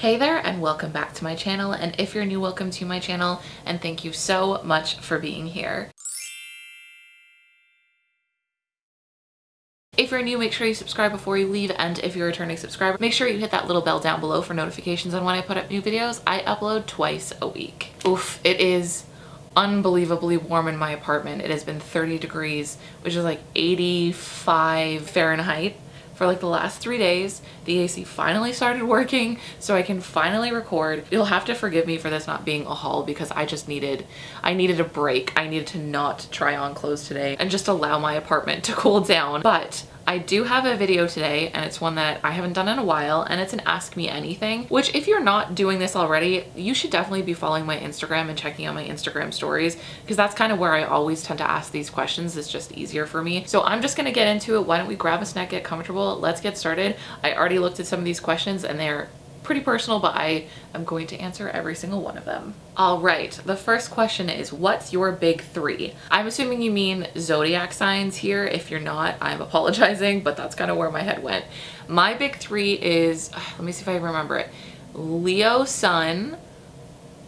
Hey there and welcome back to my channel, and if you're new, welcome to my channel and thank you so much for being here. If you're new, make sure you subscribe before you leave, and if you're a returning subscriber, make sure you hit that little bell down below for notifications on when I put up new videos. I upload twice a week. Oof, it is unbelievably warm in my apartment. It has been 30 degrees, which is like 85 Fahrenheit. For like the last 3 days. The AC finally started working, so I can finally record. You'll have to forgive me for this not being a haul because I needed a break. I needed to not try on clothes today and just allow my apartment to cool down. But I do have a video today, and it's one that I haven't done in a while, and it's an Ask Me Anything, which if you're not doing this already, you should definitely be following my Instagram and checking out my Instagram stories, because that's kind of where I always tend to ask these questions. It's just easier for me. So I'm just gonna get into it. Why don't we grab a snack, get comfortable, let's get started. I already looked at some of these questions and they're pretty personal, but I am going to answer every single one of them. All right, the first question is, what's your big three? I'm assuming you mean zodiac signs here. If you're not, I'm apologizing, but that's kind of where my head went. My big three is, let me see if I remember it. Leo sun,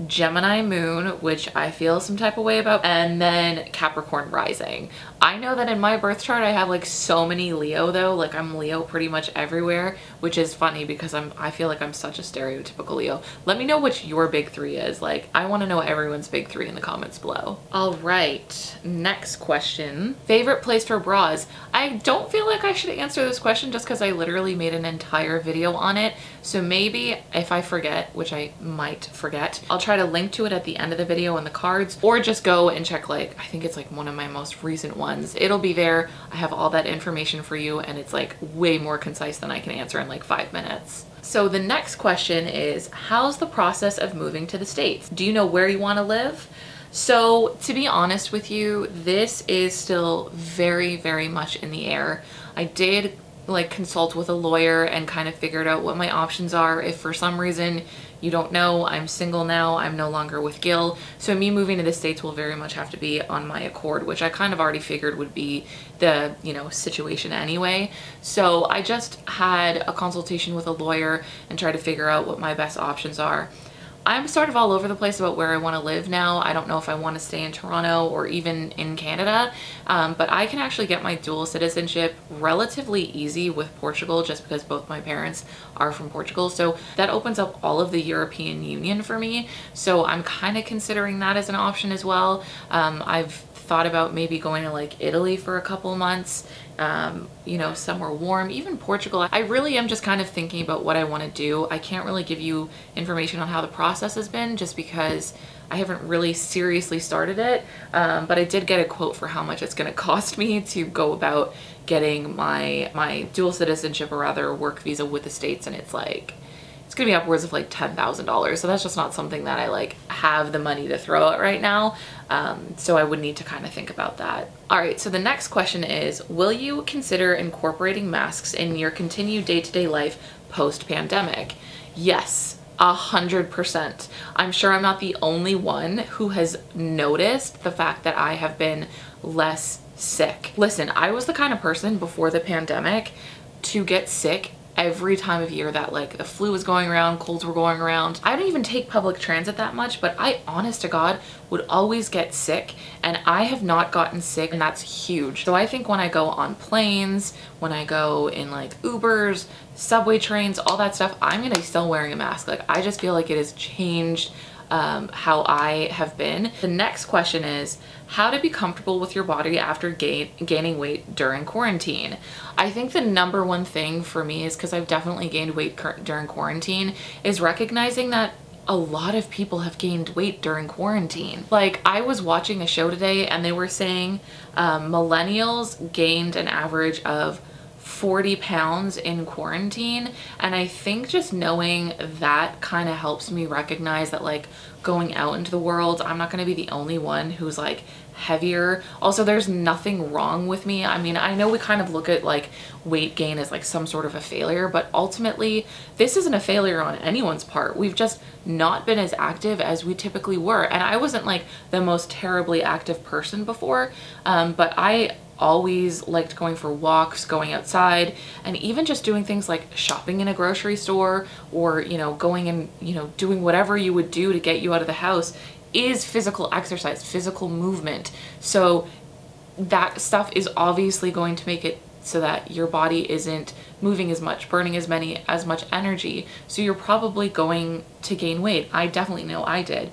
Gemini moon, which I feel some type of way about, and then Capricorn rising. I know that in my birth chart I have like so many Leo though, like I'm Leo pretty much everywhere, which is funny because I feel like I'm such a stereotypical Leo. Let me know which your big three is. Like, I want to know everyone's big three in the comments below. All right, next question. Favorite place for bras? I don't feel like I should answer this question just because I literally made an entire video on it. So maybe if I forget, which I might forget, I'll try to link to it at the end of the video in the cards, or just go and check, like, I think it's like one of my most recent ones. It'll be there. I have all that information for you, and it's like way more concise than I can answer in like 5 minutes. So the next question is, how's the process of moving to the States? Do you know where you want to live? So to be honest with you, this is still very, very much in the air. I did like consult with a lawyer and kind of figured out what my options are. If for some reason you don't know, I'm single now, I'm no longer with Gil, so me moving to the States will very much have to be on my accord, which I kind of already figured would be the, you know, situation anyway. So I just had a consultation with a lawyer and tried to figure out what my best options are. I'm sort of all over the place about where I want to live now. I don't know if I want to stay in Toronto or even in Canada, but I can actually get my dual citizenship relatively easy with Portugal just because both my parents are from Portugal. So that opens up all of the European Union for me. So I'm kind of considering that as an option as well. I've thought about maybe going to like Italy for a couple months, you know, somewhere warm, even Portugal. I really am just kind of thinking about what I want to do. I can't really give you information on how the process has been just because I haven't really seriously started it, but I did get a quote for how much it's going to cost me to go about getting my dual citizenship, or rather work visa with the States, and it's gonna be upwards of like $10,000. So that's just not something that I like have the money to throw out right now. So I would need to kind of think about that. All right, so the next question is, will you consider incorporating masks in your continued day-to-day life post-pandemic? Yes. 100%. I'm sure I'm not the only one who has noticed the fact that I have been less sick. Listen, I was the kind of person before the pandemic to get sick every time of year that like the flu was going around, colds were going around. I don't even take public transit that much, but I honest to God would always get sick, and I have not gotten sick, and that's huge. So I think when I go on planes, when I go in like Ubers, subway trains, all that stuff, I'm gonna be still wearing a mask. Like, I just feel like it has changed how I have been. The next question is how to be comfortable with your body after gaining weight during quarantine. I think the number one thing for me is, because I've definitely gained weight during quarantine, is recognizing that a lot of people have gained weight during quarantine. Like, I was watching a show today and they were saying millennials gained an average of 40 pounds in quarantine, and I think just knowing that kind of helps me recognize that, like, going out into the world, I'm not going to be the only one who's like heavier. Also, there's nothing wrong with me. I mean, I know we kind of look at like weight gain as like some sort of a failure, but ultimately this isn't a failure on anyone's part. We've just not been as active as we typically were, and I wasn't like the most terribly active person before, but I always liked going for walks, going outside, and even just doing things like shopping in a grocery store, or, you know, going and, you know, doing whatever you would do to get you out of the house is physical exercise, physical movement. So that stuff is obviously going to make it so that your body isn't moving as much, burning as much energy. So you're probably going to gain weight. I definitely know I did.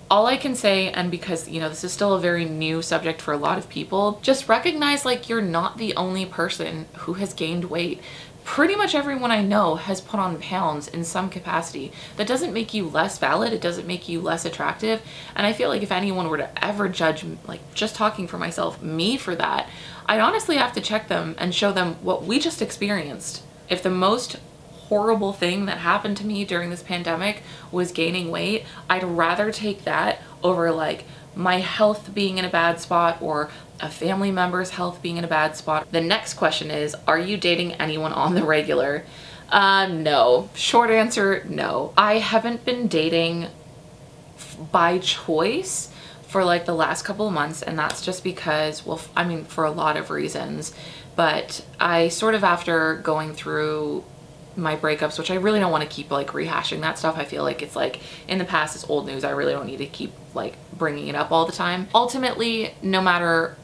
All I can say, and because, you know, this is still a very new subject for a lot of people, just recognize like you're not the only person who has gained weight. Pretty much everyone I know has put on pounds in some capacity. That doesn't make you less valid. It doesn't make you less attractive. And I feel like if anyone were to ever judge, like just talking for myself, me for that, I'd honestly have to check them and show them what we just experienced. If the most horrible thing that happened to me during this pandemic was gaining weight, I'd rather take that over like my health being in a bad spot or a family member's health being in a bad spot. The next question is, are you dating anyone on the regular? No. Short answer, no. I haven't been dating by choice for like the last couple of months, and that's just because, well, I mean, for a lot of reasons, but I sort of, after going through my breakups, which I really don't want to keep like rehashing that stuff. I feel like it's like in the past, it's old news. I really don't need to keep like bringing it up all the time. Ultimately, no matter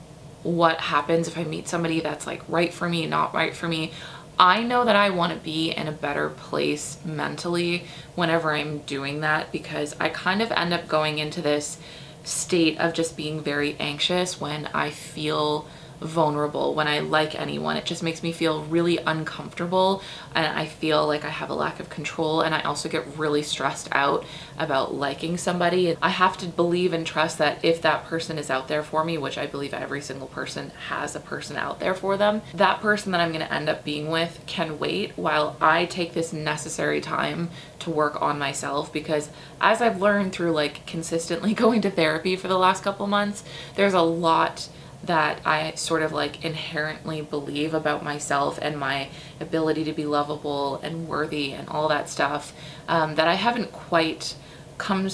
what happens, if I meet somebody that's like right for me, not right for me, I know that I want to be in a better place mentally whenever I'm doing that, because I kind of end up going into this state of just being very anxious when I feel vulnerable, when I like anyone. It just makes me feel really uncomfortable, and I feel like I have a lack of control, and I also get really stressed out about liking somebody. I have to believe and trust that if that person is out there for me, which I believe every single person has a person out there for them, that person that I'm going to end up being with can wait while I take this necessary time to work on myself. Because as I've learned through like consistently going to therapy for the last couple months, there's a lot that I sort of like inherently believe about myself and my ability to be lovable and worthy and all that stuff, that I haven't quite come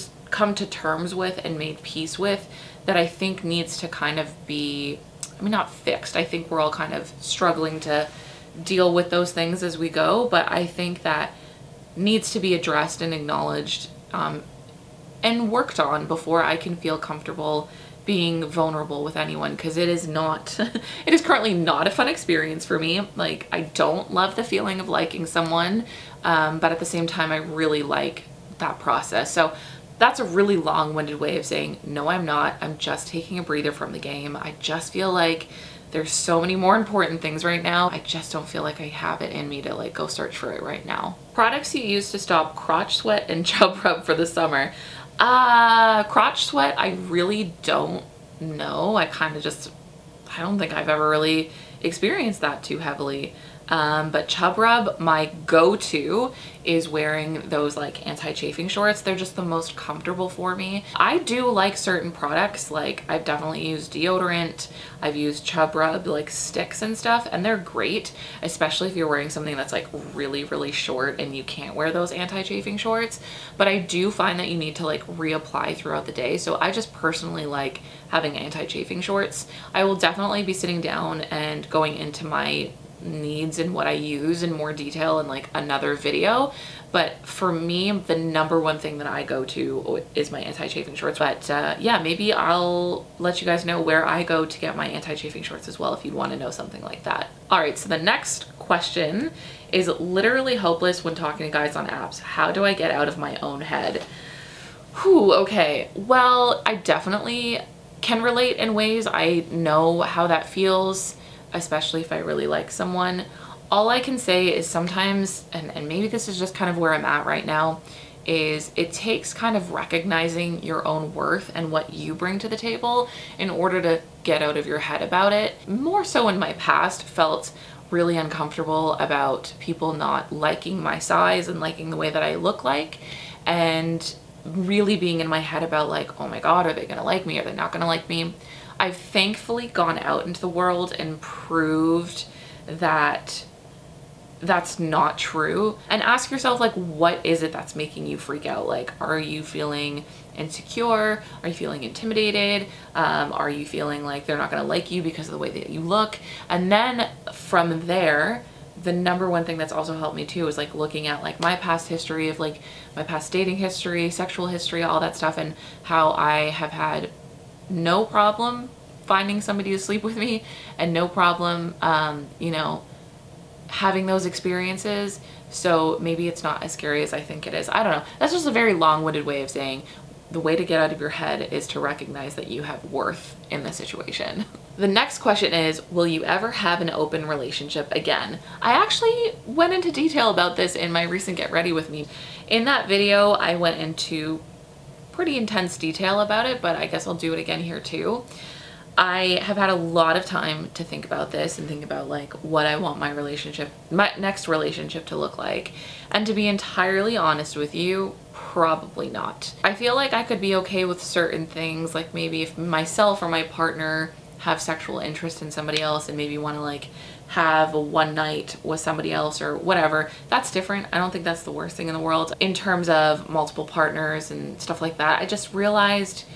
to terms with and made peace with, that I think needs to kind of be, I mean, not fixed. I think we're all kind of struggling to deal with those things as we go, but I think that needs to be addressed and acknowledged and worked on before I can feel comfortable being vulnerable with anyone, because it is not it is currently not a fun experience for me. Like, I don't love the feeling of liking someone, but at the same time I really like that process. So that's a really long-winded way of saying no, I'm not. I'm just taking a breather from the game. I just feel like there's so many more important things right now. I just don't feel like I have it in me to like go search for it right now. Products you use to stop crotch sweat and chub rub for the summer. Crotch sweat, I really don't know. I don't think I've ever really experienced that too heavily. But chub rub, my go-to is wearing those like anti-chafing shorts. They're just the most comfortable for me. I do like certain products, like I've definitely used deodorant, I've used chub rub like sticks and stuff, and they're great, especially if you're wearing something that's like really, really short and you can't wear those anti-chafing shorts. But I do find that you need to like reapply throughout the day. So I just personally like having anti-chafing shorts. I will definitely be sitting down and going into my needs and what I use in more detail in like another video, but for me the number one thing that I go to is my anti-chafing shorts. But yeah, maybe I'll let you guys know where I go to get my anti-chafing shorts as well if you'd want to know something like that. All right, so the next question is literally hopeless when talking to guys on apps. How do I get out of my own head? Whew, okay, well, I definitely can relate in ways. I know how that feels, especially if I really like someone. All I can say is sometimes, and maybe this is just kind of where I'm at right now, is it takes kind of recognizing your own worth and what you bring to the table in order to get out of your head about it. More so in my past, felt really uncomfortable about people not liking my size and liking the way that I look like, and really being in my head about like, oh my God, are they gonna like me? Are they not gonna like me? I've thankfully gone out into the world and proved that that's not true. And ask yourself, like, what is it that's making you freak out? Like, are you feeling insecure? Are you feeling intimidated? Are you feeling like they're not gonna like you because of the way that you look? And then from there, the number one thing that's also helped me too is like looking at like my past history of like my past dating history, sexual history, all that stuff, and how I have had no problem finding somebody to sleep with me and no problem, you know, having those experiences. So maybe it's not as scary as I think it is. I don't know. That's just a very long-winded way of saying the way to get out of your head is to recognize that you have worth in the situation. The next question is, will you ever have an open relationship again? I actually went into detail about this in my recent Get Ready With Me. In that video, I went into pretty intense detail about it, but I guess I'll do it again here too. I have had a lot of time to think about this and think about like what I want my next relationship to look like. And to be entirely honest with you, probably not. I feel like I could be okay with certain things, like maybe if myself or my partner have sexual interest in somebody else and maybe want to like have a one night with somebody else or whatever, that's different. I don't think that's the worst thing in the world. In terms of multiple partners and stuff like that, I just realized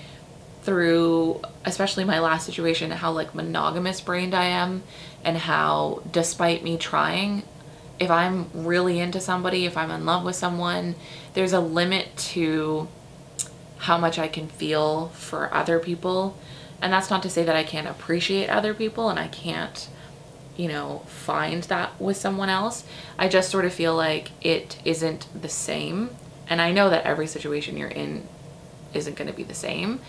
through especially my last situation how like monogamous brained I am, and how despite me trying, if I'm really into somebody, if I'm in love with someone, there's a limit to how much I can feel for other people. And that's not to say that I can't appreciate other people and I can't, you know, find that with someone else. I just sort of feel like it isn't the same. And I know that every situation you're in isn't going to be the same,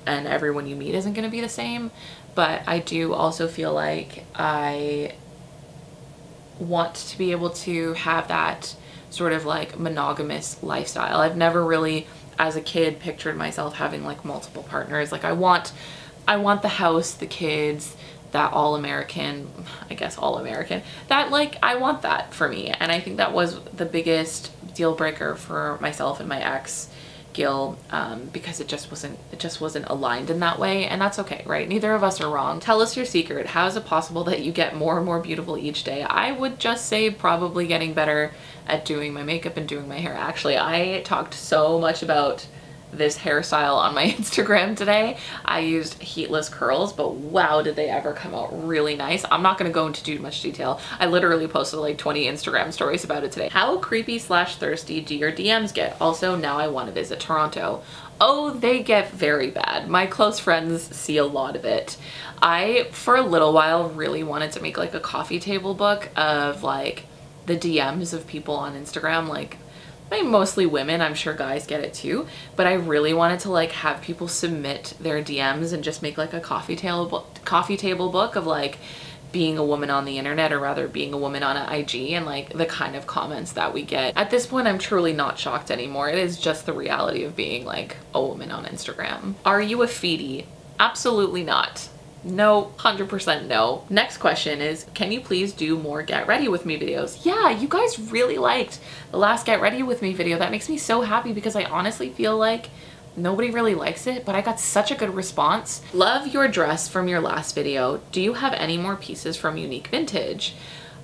and everyone you meet isn't going to be the same, but I do also feel like I want to be able to have that sort of like monogamous lifestyle. I've never really, as a kid, pictured myself having like multiple partners. Like I want the house, the kids, that all American, that like, I want that for me. And I think that was the biggest deal breaker for myself and my ex, Gil, because it just wasn't aligned in that way, and that's okay, right? Neither of us are wrong. Tell us your secret. How is it possible that you get more and more beautiful each day? I would just say probably getting better at doing my makeup and doing my hair. Actually, I talked so much about this hairstyle on my Instagram today. I used heatless curls, but wow, did they ever come out really nice. I'm not gonna go into too much detail. I literally posted like 20 Instagram stories about it today. How creepy / thirsty do your DMs get? Also, now I want to visit Toronto. Oh, they get very bad. My close friends see a lot of it. I, for a little while, really wanted to make like a coffee table book of like the DMs of people on Instagram, like mostly women. I'm sure guys get it too, but I really wanted to like have people submit their DMs and just make like a coffee table book of like being a woman on the internet, or rather being a woman on an IG, and like the kind of comments that we get. At this point, I'm truly not shocked anymore. It is just the reality of being like a woman on Instagram. Are you a feedie? Absolutely not. No, 100% no. Next question is, can you please do more Get Ready With Me videos? Yeah, you guys really liked the last Get Ready With Me video. That makes me so happy because I honestly feel like nobody really likes it, but I got such a good response. Love your dress from your last video. Do you have any more pieces from Unique Vintage?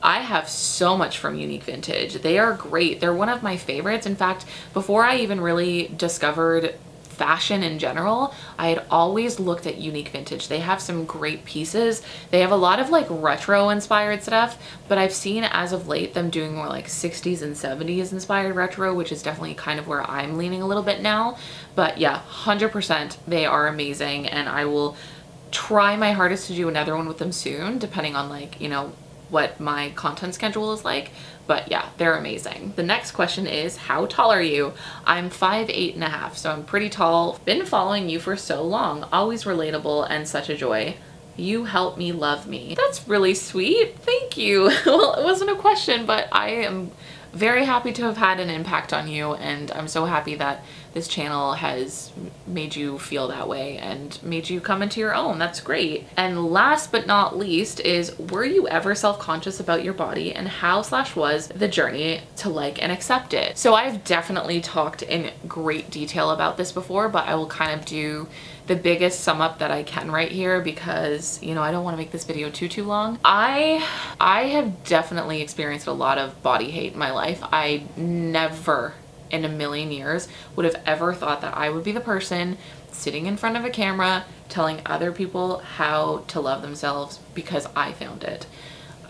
I have so much from Unique Vintage. They are great. They're one of my favorites. In fact, before I even really discovered fashion in general, I had always looked at Unique Vintage. They have some great pieces. They have a lot of like retro inspired stuff, but I've seen as of late them doing more like 60s and 70s inspired retro, which is definitely kind of where I'm leaning a little bit now. But yeah, 100% they are amazing, and I will try my hardest to do another one with them soon, depending on like, you know, what my content schedule is like. But yeah, they're amazing. The next question is, how tall are you? I'm 5'8.5", so I'm pretty tall. Been following you for so long. Always relatable and such a joy. You help me love me. That's really sweet. Thank you. Well, it wasn't a question, but I am very happy to have had an impact on you, and I'm so happy that this channel has made you feel that way and made you come into your own. That's great. And last but not least is, were you ever self-conscious about your body, and how/was the journey to like and accept it? So I've definitely talked in great detail about this before, but I will kind of do the biggest sum up that I can right here, because, you know, I don't want to make this video too long. I have definitely experienced a lot of body hate in my life. I never in a million years would have ever thought that I would be the person sitting in front of a camera telling other people how to love themselves because I found it.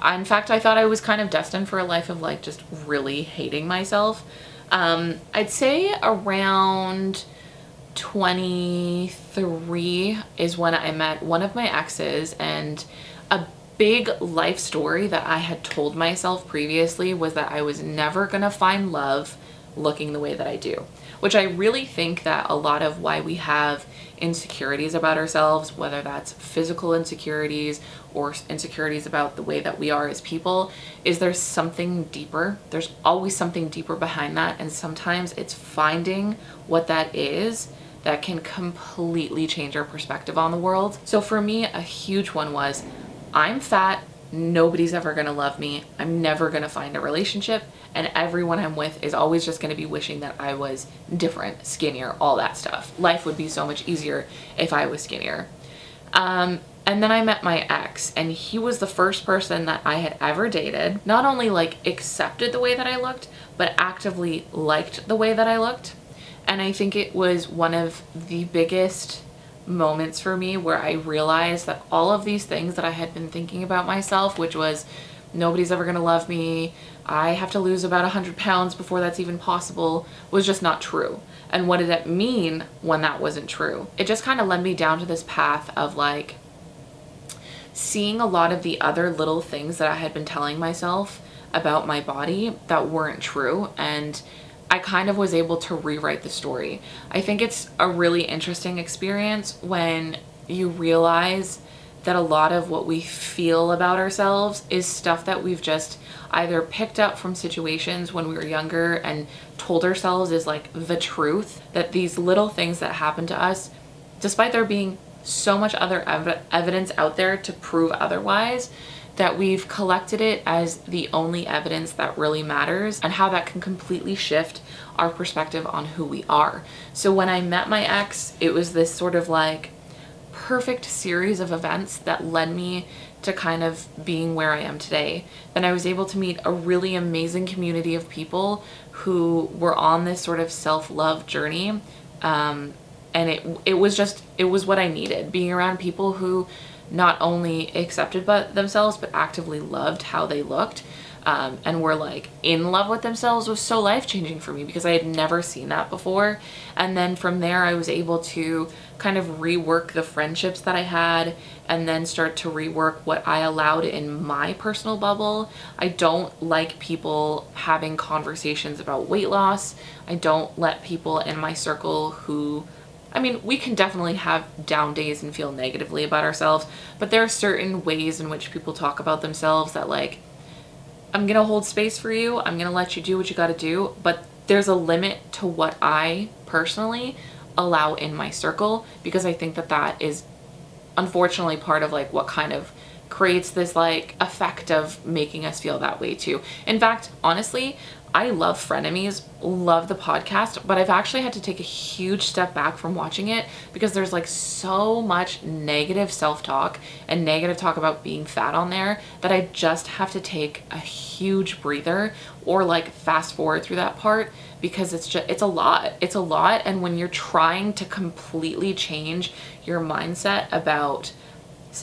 In fact, I thought I was kind of destined for a life of like just really hating myself. I'd say around 23 is when I met one of my exes, and a big life story that I had told myself previously was that I was never gonna find love looking the way that I do, which I really think that a lot of why we have insecurities about ourselves, whether that's physical insecurities or insecurities about the way that we are as people, is there's something deeper. There's always something deeper behind that, and sometimes it's finding what that is that can completely change our perspective on the world. So for me, a huge one was, I'm fat, nobody's ever gonna love me, I'm never gonna find a relationship, and everyone I'm with is always just gonna be wishing that I was different, skinnier, all that stuff. Life would be so much easier if I was skinnier. And then I met my ex, and he was the first person that I had ever dated, not only like accepted the way that I looked, but actively liked the way that I looked. And I think it was one of the biggest moments for me where I realized that all of these things that I had been thinking about myself, which was nobody's ever gonna love me, I have to lose about 100 pounds before that's even possible, was just not true. And what did it mean when that wasn't true? It just kind of led me down to this path of like seeing a lot of the other little things that I had been telling myself about my body that weren't true, and I kind of was able to rewrite the story. I think it's a really interesting experience when you realize that a lot of what we feel about ourselves is stuff that we've just either picked up from situations when we were younger and told ourselves is like the truth, that these little things that happen to us, despite there being so much other evidence out there to prove otherwise, that we've collected it as the only evidence that really matters, and how that can completely shift our perspective on who we are. So when I met my ex, it was this sort of like perfect series of events that led me to kind of being where I am today. Then I was able to meet a really amazing community of people who were on this sort of self-love journey. And it was what I needed, being around people who not only accepted themselves, but actively loved how they looked, and were like in love with themselves, was so life-changing for me because I had never seen that before. And then from there I was able to kind of rework the friendships that I had, and then start to rework what I allowed in my personal bubble. I don't like people having conversations about weight loss. I don't let people in my circle who, I mean, we can definitely have down days and feel negatively about ourselves, but there are certain ways in which people talk about themselves that like, I'm gonna hold space for you, I'm gonna let you do what you gotta do, but there's a limit to what I personally allow in my circle, because I think that that is unfortunately part of like what kind of creates this like effect of making us feel that way too. In fact, honestly, I love Frenemies, love the podcast, but I've actually had to take a huge step back from watching it because there's like so much negative self-talk and negative talk about being fat on there that I just have to take a huge breather or like fast forward through that part, because it's a lot. It's a lot. And when you're trying to completely change your mindset about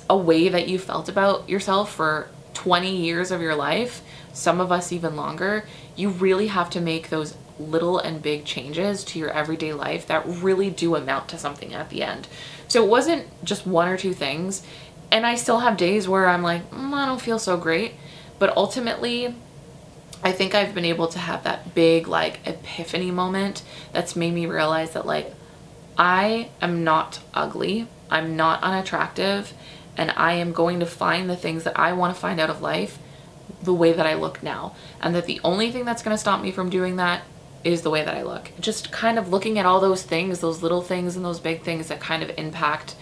a way that you felt about yourself for 20 years of your life, some of us even longer, you really have to make those little and big changes to your everyday life that really do amount to something at the end. So it wasn't just one or two things, and I still have days where I'm like, I don't feel so great, but ultimately I think I've been able to have that big like epiphany moment that's made me realize that like, I am not ugly, I'm not unattractive, and I am going to find the things that I want to find out of life the way that I look now, and that the only thing that's going to stop me from doing that is the way that I look. Just kind of looking at all those things, those little things and those big things that kind of impact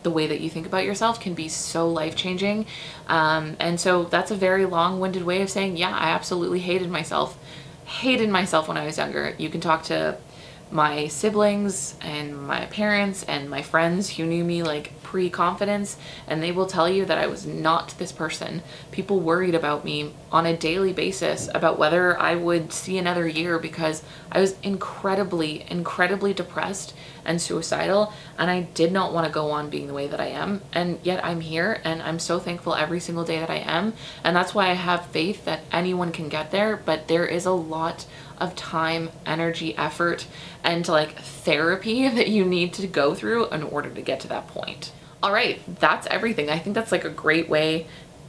the way that you think about yourself, can be so life-changing. And so that's a very long-winded way of saying, yeah, I absolutely hated myself when I was younger. You can talk to my siblings and my parents and my friends who knew me like pre-confidence, and they will tell you that I was not this person. People worried about me on a daily basis about whether I would see another year, because I was incredibly, incredibly depressed and suicidal, and I did not want to go on being the way that I am. And yet I'm here, and I'm so thankful every single day that I am. And that's why I have faith that anyone can get there, but there is a lot of time, energy, effort, and like therapy that you need to go through in order to get to that point. All right, that's everything. I think that's like a great way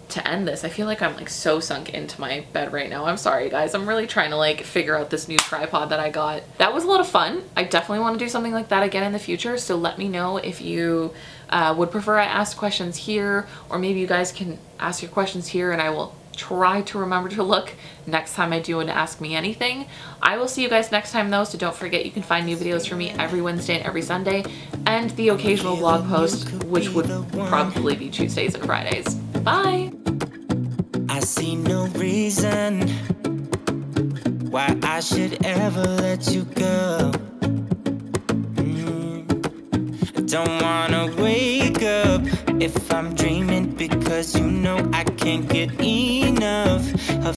to end this. I feel like I'm like so sunk into my bed right now. I'm sorry guys. I'm really trying to like figure out this new tripod that I got. That was a lot of fun. I definitely want to do something like that again in the future. So let me know if you would prefer I ask questions here, or maybe you guys can ask your questions here and I will try to remember to look next time I do an Ask Me Anything. I will see you guys next time though, so don't forget you can find new videos from me every Wednesday and every Sunday, and the occasional blog post, which would probably be Tuesdays and Fridays. Bye! I see no reason why I should ever let you go. Don't wanna wake up if I'm dreaming, because you know I can't get enough of